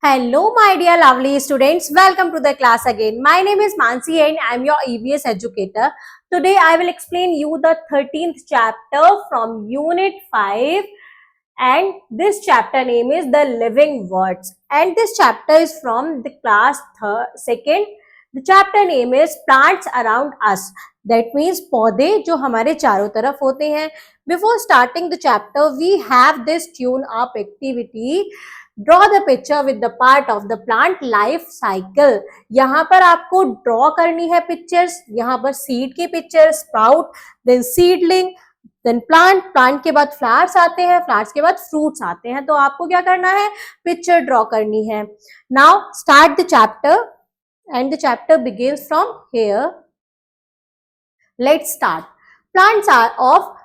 Hello, my dear lovely students. Welcome to the class again. My name is Mansi and I am your EVS educator. Today, I will explain you the 13th chapter from Unit 5, and this chapter name is The Living Words. And this chapter is from the class 2nd. The chapter name is Plants Around Us. That means पौधे जो हमारे चारों तरफ होते हैं. Before starting the chapter, we have this tune up activity. Draw the picture with the part of the plant life cycle. यहाँ पर आपको ड्रॉ करनी है पिक्चर्स. यहाँ पर सीड की picture, sprout, then seedling, then plant, plant के बाद फ्लावर्स आते हैं, फ्लावर्स के बाद फ्रूट्स आते हैं. तो आपको क्या करना है, पिक्चर ड्रॉ करनी है. Now start the chapter and the chapter begins from here. Let's start. Plants are of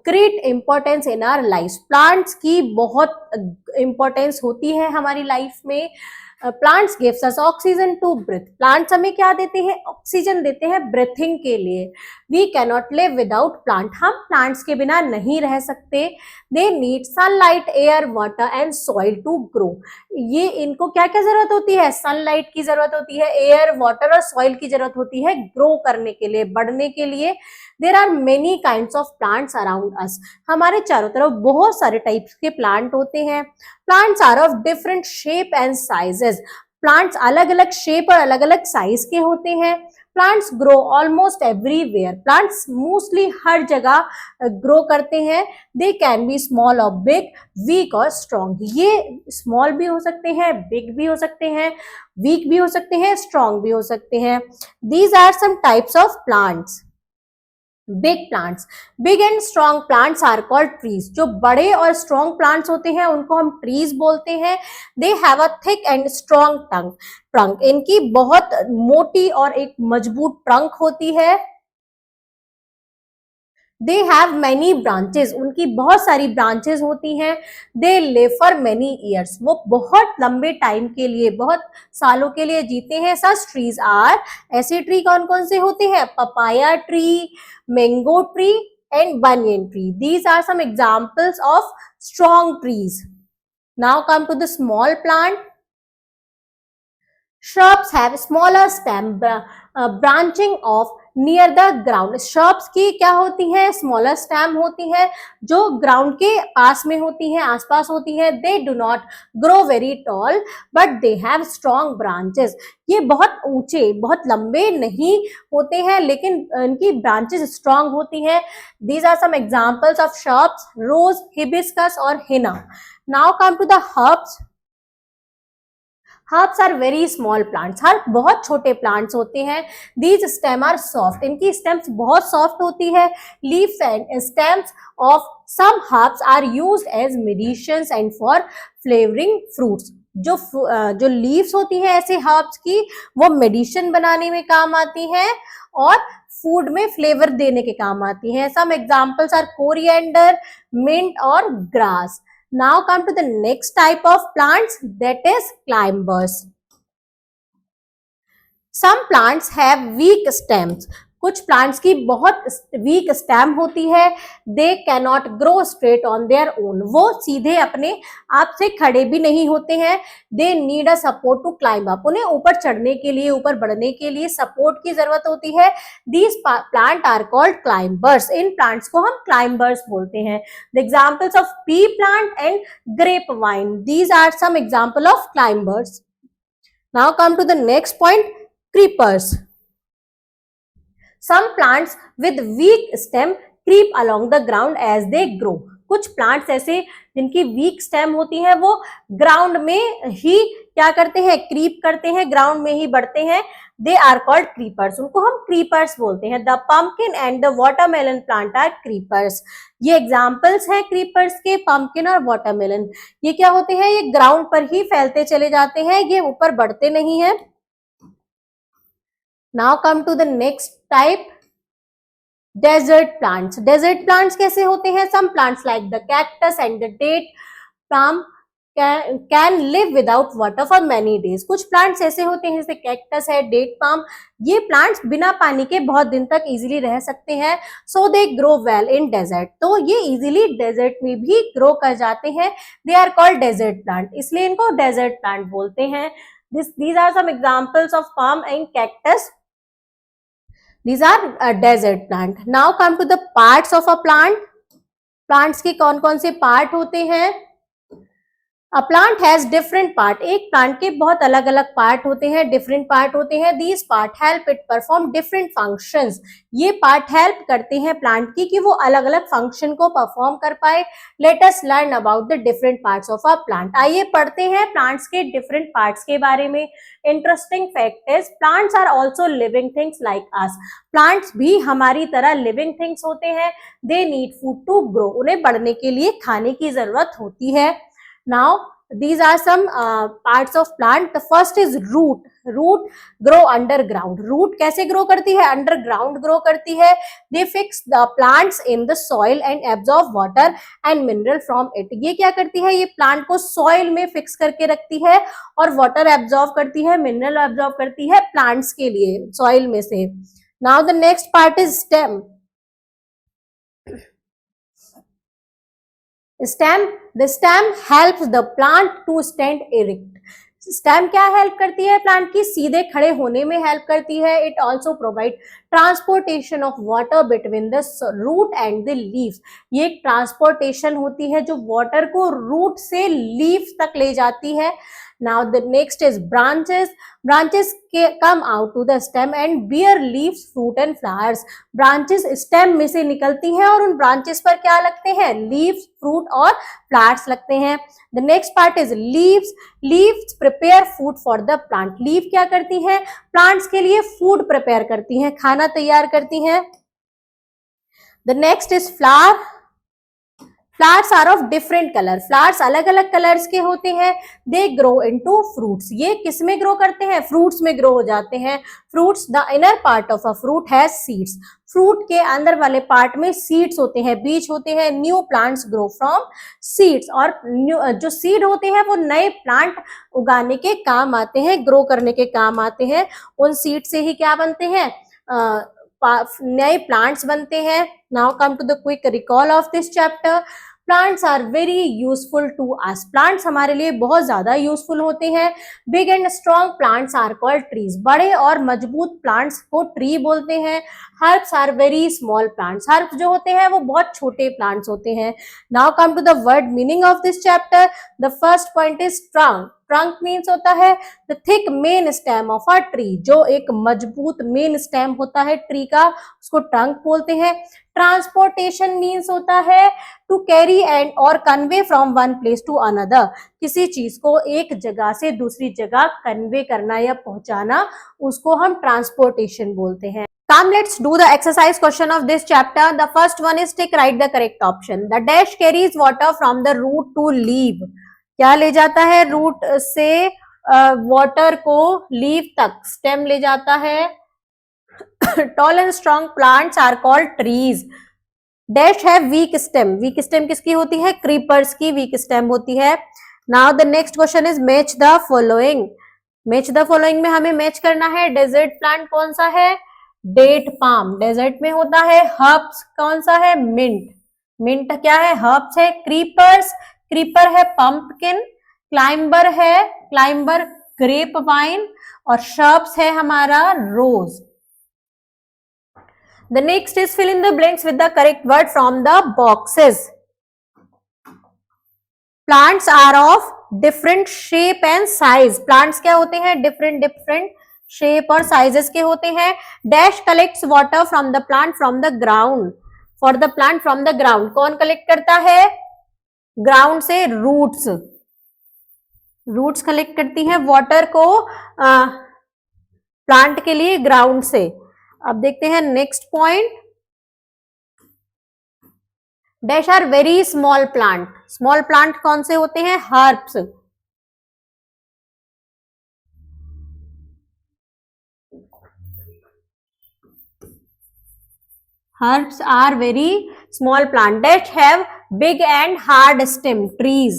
great importance in our life. Plants की बहुत इम्पोर्टेंस होती है हमारी लाइफ में. Plants gives us oxygen to breathe. Plants हमें क्या देते हैं, ऑक्सीजन देते हैं ब्रीथिंग के लिए. We cannot live without plant. हम प्लांट्स के बिना नहीं रह सकते. They need sunlight, air, water and soil to grow. ये इनको क्या क्या जरूरत होती है, सनलाइट की जरूरत होती है, एयर, वाटर और सॉइल की जरूरत होती है ग्रो करने के लिए, बढ़ने के लिए. There are many kinds of plants around us. हमारे चारों तरफ बहुत सारे टाइप्स के प्लांट होते हैं. Plants are of different shape and sizes. Plants अलग अलग शेप और अलग अलग साइज के होते हैं. Plants grow almost everywhere. Plants mostly हर जगह ग्रो करते हैं. दे कैन बी स्मॉल और बिग, वीक और स्ट्रॉन्ग. ये स्मॉल भी हो सकते हैं, बिग भी हो सकते हैं, वीक भी हो सकते हैं, स्ट्रॉन्ग भी हो सकते हैं. These are some types of plants. Big plants. Big and strong plants are called trees. जो बड़े और स्ट्रॉन्ग प्लांट्स होते हैं उनको हम ट्रीज बोलते हैं. They have a thick and strong trunk. इनकी बहुत मोटी और एक मजबूत ट्रंक होती है. They have many branches. उनकी बहुत सारी ब्रांचेस होती हैं. They live for many years. वो बहुत लंबे टाइम के लिए, बहुत सालों के लिए जीते हैं. Such trees are. ऐसे ट्री कौन कौन से होते हैं, papaya tree, mango tree and banyan tree. These are some examples of strong trees. Now come to the small plant. Shrubs have smaller stem branching off near the ground. Shrubs की क्या होती है, smaller stem होती है जो ground के पास में होती है, आसपास होती है. They do not grow very tall but they have strong branches. ये बहुत ऊंचे, बहुत लंबे नहीं होते हैं लेकिन इनकी ब्रांचेस स्ट्रॉन्ग होती हैं. These are some examples of shrubs: rose, hibiscus और henna. Now come to the herbs. Herbs are very small plants. Herb बहुत छोटे प्लांट्स होते हैं. These stem are soft. इनकी स्टेम्स बहुत सॉफ्ट होती है. Leaves and stems of some herbs are used as medicines and for flavouring fruits. जो leaves होती है ऐसे हर्ब्स की, वो मेडिसिन बनाने में काम आती हैं और फूड में फ्लेवर देने के काम आती हैं. Some examples are coriander, mint और grass. Now come to the next type of plants, that is climbers. Some plants have weak stems. कुछ प्लांट्स की बहुत वीक स्टेम होती है. They cannot grow straight on their own. वो सीधे अपने आप से खड़े भी नहीं होते हैं. They need a support to climb up. उन्हें ऊपर चढ़ने के लिए, ऊपर बढ़ने के लिए सपोर्ट की जरूरत होती है. These plant are called climbers. इन प्लांट्स को हम क्लाइंबर्स बोलते हैं. The examples of pea plant and grape vine. These are some example of climbers. Now come to the next point, creepers. Some plants with weak stem creep along the ground as they grow. कुछ plants ऐसे जिनकी week stem होती है वो ground में ही क्या करते हैं, क्रीप करते हैं, ग्राउंड में ही बढ़ते हैं. They are called creepers. उनको हम क्रीपर्स बोलते हैं. The pumpkin and the watermelon plant are creepers. ये एग्जाम्पल्स हैं क्रीपर्स के, पम्पकिन और वाटरमेलन. ये क्या होते हैं, ये ग्राउंड पर ही फैलते चले जाते हैं, ये ऊपर बढ़ते नहीं है. Now come to the next type, desert plants. Desert plants कैसे होते हैं? Some plants like the cactus and the date palm can live without water for many days. कुछ प्लांट्स ऐसे होते हैं जैसे कैक्टस है, डेट पाम, ये प्लांट्स बिना पानी के बहुत दिन तक इजीली रह सकते हैं। So they grow well in desert, तो ये इजीली डेजर्ट में भी ग्रो कर जाते हैं। They are called desert plant, इसलिए इनको डेजर्ट प्लांट बोलते हैं। These are some examples of palm and cactus. These are a desert plant. Now come to the parts of a plant. Plants के कौन कौन से पार्ट होते हैं? A plant has different part. एक प्लांट के बहुत अलग अलग पार्ट होते हैं, डिफरेंट पार्ट होते हैं. These part help it perform different functions. ये पार्ट हेल्प करते हैं प्लांट की कि वो अलग अलग फंक्शन को परफॉर्म कर पाए. Let us learn about the different parts of a plant. आइए पढ़ते हैं प्लांट्स के डिफरेंट पार्ट्स के बारे में. Interesting fact is plants are also living things like us. Plants भी हमारी तरह लिविंग थिंग्स होते हैं. They need food to grow. उन्हें बढ़ने के लिए खाने की जरूरत होती है. Now these are some parts of plant. The first is root. Root grow underground. Root कैसे grow करती है? Underground grow करती है. They fix the plants in the soil and absorb water and mineral from it. ये क्या करती है? ये plant को soil में fix करके रखती है और water absorb करती है, mineral absorb करती है plants के लिए soil में से. Now the next part is stem. The stem helps the plant to stand erect. Stem क्या हेल्प करती है? प्लांट की सीधे खड़े होने में हेल्प करती है. It also provide transportation of water between the root and the leaves. ये एक ट्रांसपोर्टेशन होती है जो वाटर को रूट से लीव्स तक ले जाती है. Now the next is branches. Branches come out to the stem and bear leaves, fruit and flowers. Branches stem में से निकलती हैं और उन branches पर क्या लगते हैं? Leaves, fruit और flowers लगते हैं. The next part is leaves. Leaves prepare food for the plant. Leaf क्या करती हैं? Plants के लिए food prepare करती हैं, खाना तैयार करती हैं. The next is flower. Flowers are of different colour. Flowers अलग अलग कलर्स के होते हैं. They grow into fruits. ये किस में ग्रो करते हैं? फ्रूट्स में ग्रो हो जाते हैं. Fruits, the inner part of a fruit has seeds. Fruit के अंदर वाले पार्ट में सीड्स होते हैं, बीज होते हैं. New plants grow from seeds. और जो सीड होते हैं वो नए प्लांट उगाने के काम आते हैं, ग्रो करने के काम आते हैं. उन सीड से ही क्या बनते हैं? नए प्लांट्स बनते हैं. Now come to the quick recall of this chapter. Plants are very useful to us. Plants हमारे लिए बहुत ज्यादा यूजफुल होते हैं. Big and strong plants are called trees. बड़े और मजबूत प्लांट्स को ट्री बोलते हैं. Herbs are very small plants. Herbs जो होते हैं वो बहुत छोटे प्लांट्स होते हैं. Now come to the word meaning of this chapter. The first point is trunk. Trunk means होता है the thick main stem of a tree. जो एक मजबूत मेन स्टेम होता है ट्री का, उसको ट्रंक बोलते हैं. ट्रांसपोर्टेशन मीन्स होता है टू कैरी एंड और convey from one place to another. किसी चीज को एक जगह से दूसरी जगह कन्वे करना या पहुंचाना, उसको हम ट्रांसपोर्टेशन बोलते हैं. Come, let's do the exercise question of this chapter. The first one is take write the correct option. The dash carries water from the root to leaf. क्या ले जाता है? रूट से वाटर को लीव तक, stem ले जाता है. Tall and strong plants are called trees. Dash है वीक स्टेम. वीक स्टेम किसकी होती है? क्रीपर्स की वीक स्टेम होती है. Now the next question is match the following. Match the following में हमें मैच करना है. डेजर्ट प्लांट कौन सा है? Date palm. डेजर्ट में होता है. हर्ब्स कौन सा है? मिंट. मिंट क्या है? हर्ब्स है. क्रीपर्स, क्रीपर है पंपकिन. क्लाइंबर है, क्लाइंबर ग्रेप वाइन. और शर्ब्स है हमारा रोज. The next is fill in the blanks with the correct word from the boxes. Plants are of different shape and size. Plants क्या होते हैं? different shape और sizes के होते हैं. Dash collects water from the plant from the ground. For the plant from the ground. कौन collect करता है? ग्राउंड से रूट्स. रूट्स कलेक्ट करती हैं वाटर को प्लांट के लिए ग्राउंड से. अब देखते हैं next point. Dash are very small plant. Small plant कौन से होते हैं? Herbs. Herbs are very small plant. Dash have big and hard stem. trees.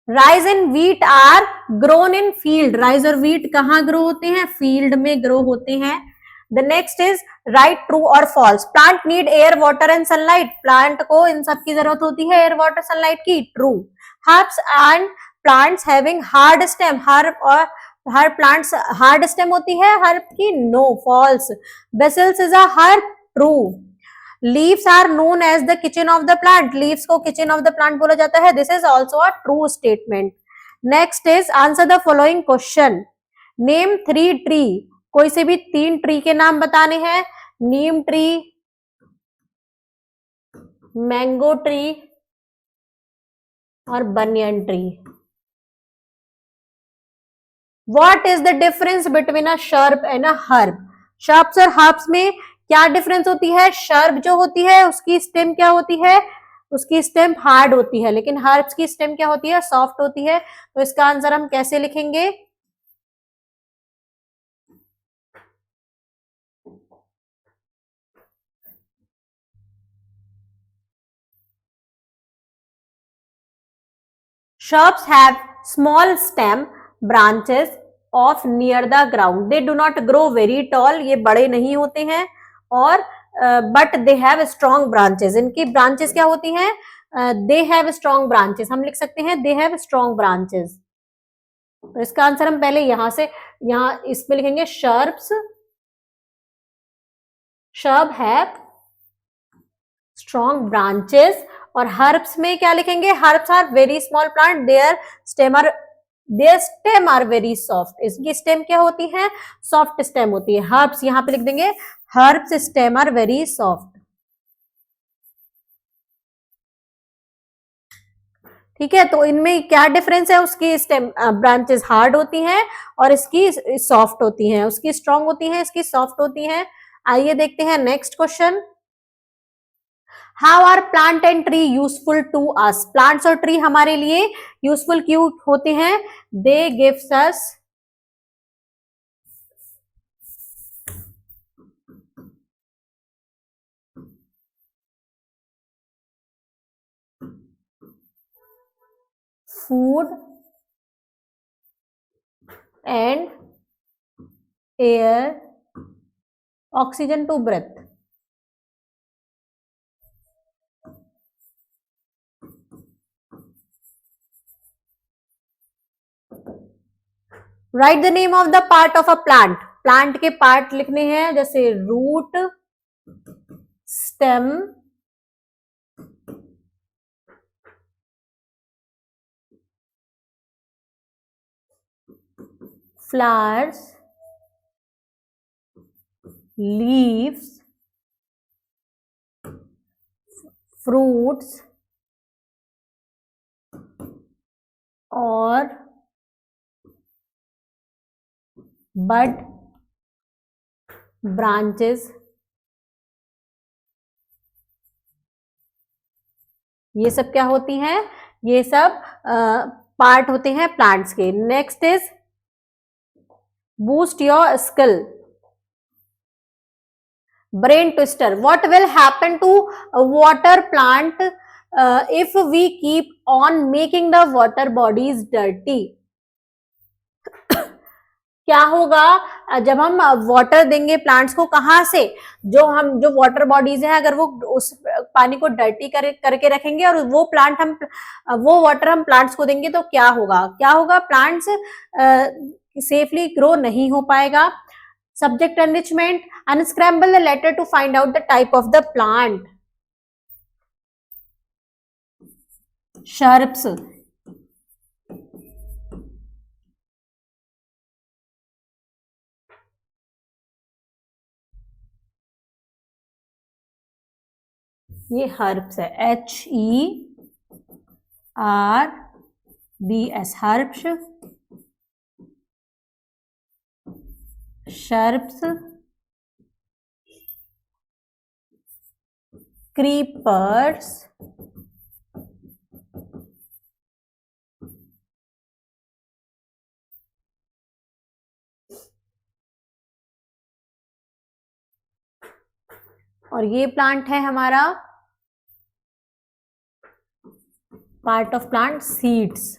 Rice and wheat are grown in field, rice और wheat कहाँ grow होते हैं? Field में grow होते हैं। The next is right, true और false. Plant need air, water and sunlight, plant को इन सब की जरूरत होती है, एयर वाटर सनलाइट की। True. Herbs and plants having hard stem, हर प्लांट्स हार्ड स्टेम होती है हर्ब की? No, false. Basils is a herb, true. Leaves are known as the kitchen of the plant, leaves को kitchen of the plant बोला जाता है, this is also a true statement. Next is answer the following question. Name 3 tree, कोई से भी 3 tree के नाम बताने हैं। नीम ट्री, मैंगो ट्री और banyan tree. What is the difference between a shrub and a herb? Shrubs और herbs में क्या डिफरेंस होती है? shrub जो होती है उसकी स्टेम क्या होती है? उसकी स्टेम हार्ड होती है, लेकिन हर्ब्स की स्टेम क्या होती है? सॉफ्ट होती है। तो इसका आंसर हम कैसे लिखेंगे? Shrubs have small stem branches of near the ground. They do not grow very tall. ये बड़े नहीं होते हैं। और but they have strong branches. इनकी branches क्या होती हैं? They have strong branches. हम लिख सकते हैं they have strong branches. तो इसका आंसर हम पहले यहां से यहां इसमें लिखेंगे shrubs. Shrub have strong branches. और हर्ब्स में क्या लिखेंगे? Herbs are very small plant, their stem are very soft. इसकी स्टेम क्या होती है? सॉफ्ट स्टेम होती है। हर्ब्स यहां पे लिख देंगे herbs stem are very soft. ठीक है, तो इनमें क्या डिफरेंस है? उसकी स्टेम ब्रांचेस हार्ड होती हैं और इसकी सॉफ्ट होती हैं, उसकी स्ट्रांग होती हैं, इसकी सॉफ्ट होती हैं। आइए देखते हैं next question. How are plant and tree useful to us? Plants और ट्री हमारे लिए यूजफुल क्यों होते हैं? They gives us food and air, oxygen to breathe. Write the name of the part of a plant. Plant के part लिखने हैं, जैसे root, stem, flowers, leaves, fruits और bud, branches। ये सब क्या होती हैं? ये सब पार्ट होते हैं प्लांट्स के। Next is boost your skill, brain twister. What will happen to a water plant if we keep on making the water bodies dirty? क्या होगा जब हम वाटर देंगे प्लांट्स को? कहाँ से? जो वाटर बॉडीज हैं, अगर वो उस पानी को डर्टी करके रखेंगे और वो वाटर हम प्लांट्स को देंगे तो क्या होगा? प्लांट्स सेफली ग्रो नहीं हो पाएगा। Subject enrichment, unscramble the letter to find out the type of the plant. Shrubs, ये हर्ब्स है, HERBS, हर्ब्स। shrubs, creepers, और ये प्लांट है हमारा part of plant, seeds.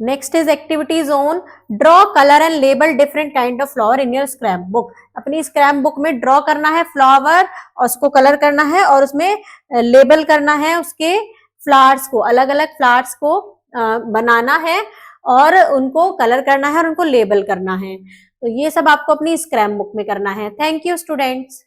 Next is activity zone, draw colour and label different kind of flower in your scrap book. अपनी scrap book में draw करना है फ्लावर और उसको कलर करना है और उसमें लेबल करना है उसके फ्लावर्स को, अलग अलग फ्लावर्स को बनाना है और उनको कलर करना है और उनको लेबल करना है। तो ये सब आपको अपनी स्क्रैप बुक में करना है। Thank you students.